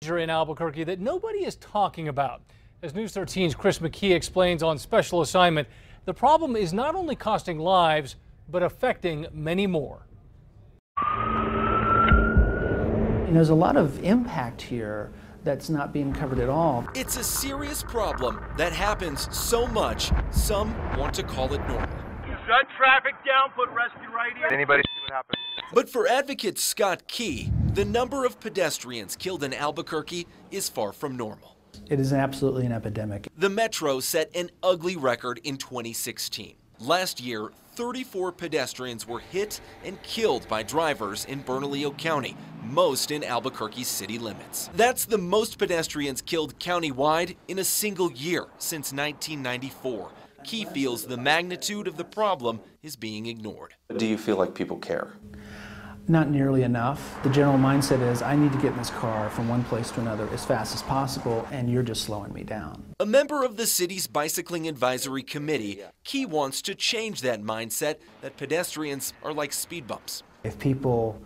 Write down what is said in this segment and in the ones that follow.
danger in Albuquerque that nobody is talking about. As News 13's Chris McKee explains on special assignment, the problem is not only costing lives, but affecting many more. And there's a lot of impact here that's not being covered at all. It's a serious problem that happens so much, some want to call it normal. Shut traffic down, put rescue right here. Anybody see what happened? But for advocate Scott Key, the number of pedestrians killed in Albuquerque is far from normal. It is absolutely an epidemic. The Metro set an ugly record in 2016. Last year, 34 pedestrians were hit and killed by drivers in Bernalillo County, most in Albuquerque's city limits. That's the most pedestrians killed countywide in a single year since 1994. Key feels the magnitude of the problem is being ignored. Do you feel like people care? Not nearly enough. The general mindset is, I need to get in this car from one place to another as fast as possible, and you're just slowing me down. A member of the city's Bicycling Advisory Committee, Key wants to change that mindset that pedestrians are like speed bumps. If people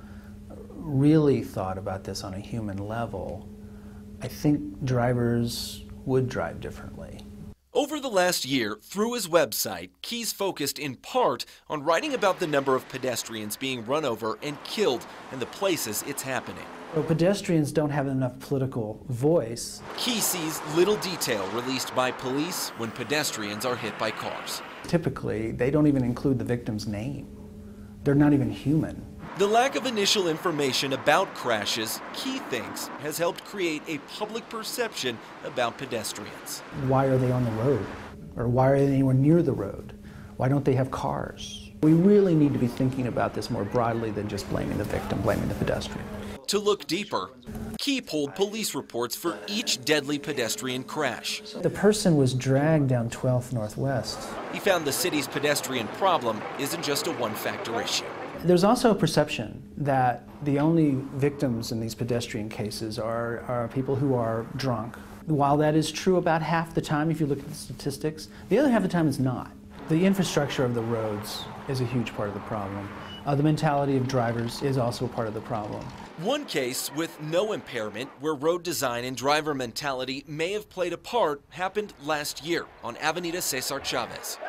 really thought about this on a human level, I think drivers would drive differently. Over the last year, through his website, Key's focused in part on writing about the number of pedestrians being run over and killed and the places it's happening. Well, pedestrians don't have enough political voice. Key sees little detail released by police when pedestrians are hit by cars. Typically, they don't even include the victim's name. They're not even human. The lack of initial information about crashes, Key thinks, has helped create a public perception about pedestrians. Why are they on the road? Or why are they anywhere near the road? Why don't they have cars? We really need to be thinking about this more broadly than just blaming the victim, blaming the pedestrian. To look deeper, Key pulled police reports for each deadly pedestrian crash. The person was dragged down 12th Northwest. He found the city's pedestrian problem isn't just a one-factor issue. There's also a perception that the only victims in these pedestrian cases are people who are drunk. While that is true about half the time, if you look at the statistics, the other half of the time is not. The infrastructure of the roads is a huge part of the problem. The mentality of drivers is also a part of the problem. One case with no impairment where road design and driver mentality may have played a part happened last year on Avenida Cesar Chavez.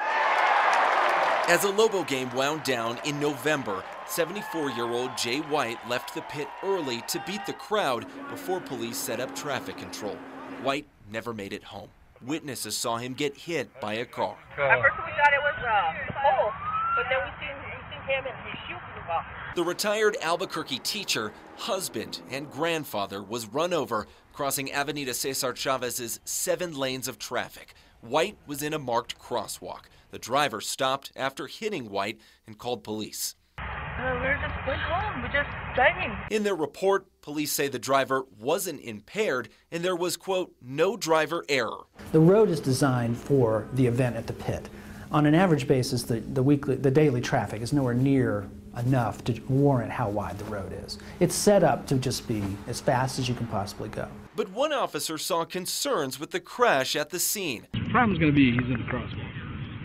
As a Lobo game wound down in November, 74-year-old Jay White left the pit early to beat the crowd before police set up traffic control. White never made it home. Witnesses saw him get hit by a car. At first we thought it was a pole, but then we seen him and his shoe flew off. The retired Albuquerque teacher, husband, and grandfather was run over crossing Avenida Cesar Chavez's 7 lanes of traffic. White was in a marked crosswalk. The driver stopped after hitting White and called police. We were just going home. We're just driving. In their report, police say the driver wasn't impaired and there was, quote, no driver error. The road is designed for the event at the pit. On an average basis, the daily traffic is nowhere near enough to warrant how wide the road is. It's set up to just be as fast as you can possibly go. But one officer saw concerns with the crash at the scene. The problem is going to be he's in the crosswalk.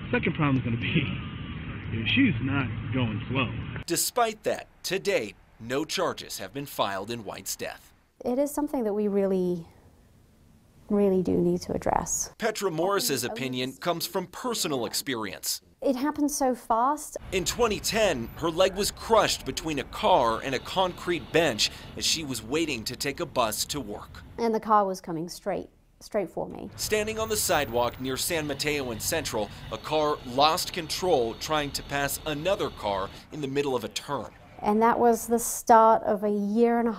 Second problem is going to be she's not going slow. Despite that, to date, no charges have been filed in White's death. It is something that we really do need to address. Petra Morris's opinion comes from personal experience. It happened so fast. In 2010, her leg was crushed between a car and a concrete bench as she was waiting to take a bus to work. And the car was coming straight for me. Standing on the sidewalk near San Mateo and Central, a car lost control trying to pass another car in the middle of a turn. And that was the start of a 1.5 years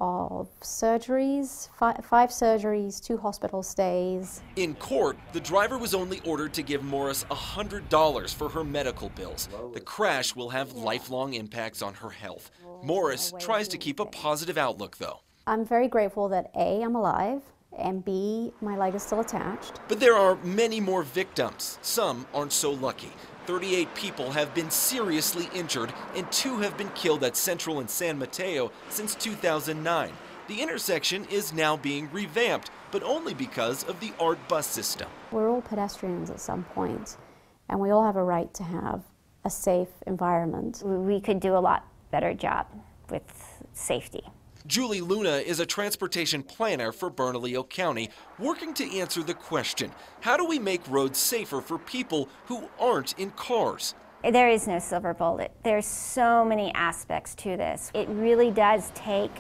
of surgeries, 5 surgeries, 2 hospital stays. In court, the driver was only ordered to give Morris $100 for her medical bills. The crash will have lifelong impacts on her health. Morris tries to keep a positive outlook, though. I'm very grateful that A, I'm alive, and B, my leg is still attached. But there are many more victims. Some aren't so lucky. 38 people have been seriously injured and 2 have been killed at Central and San Mateo since 2009. The intersection is now being revamped, but only because of the ART bus system. We're all pedestrians at some point, and we all have a right to have a safe environment. We could do a lot better job with safety. Julie Luna is a transportation planner for Bernalillo County, working to answer the question, how do we make roads safer for people who aren't in cars? There is no silver bullet. There's so many aspects to this. It really does take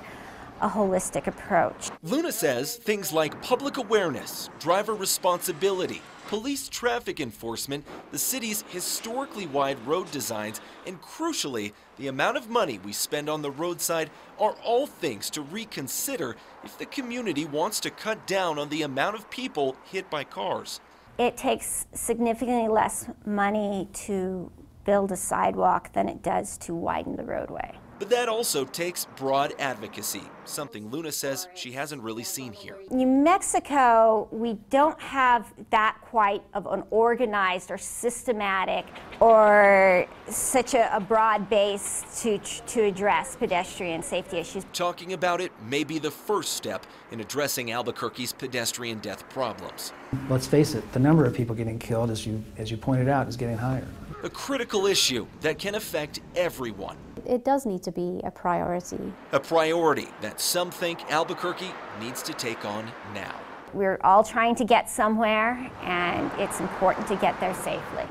a holistic approach. Luna says things like public awareness, driver responsibility, police traffic enforcement, the city's historically wide road designs, and crucially, the amount of money we spend on the roadside are all things to reconsider if the community wants to cut down on the amount of people hit by cars. It takes significantly less money to build a sidewalk than it does to widen the roadway. But that also takes broad advocacy, something Luna says she hasn't really seen here. New Mexico, we don't have that quite of an organized or systematic or such a broad base to address pedestrian safety issues. Talking about it may be the first step in addressing Albuquerque's pedestrian death problems. Let's face it, the number of people getting killed, as you pointed out, is getting higher. A critical issue that can affect everyone. It does need to be a priority. A priority that some think Albuquerque needs to take on now. We're all trying to get somewhere, and it's important to get there safely.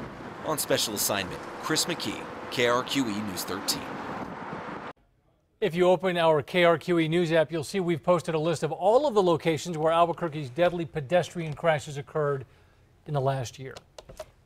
On special assignment, Chris McKee, KRQE News 13. If you open our KRQE News app, you'll see we've posted a list of all of the locations where Albuquerque's deadly pedestrian crashes occurred in the last year.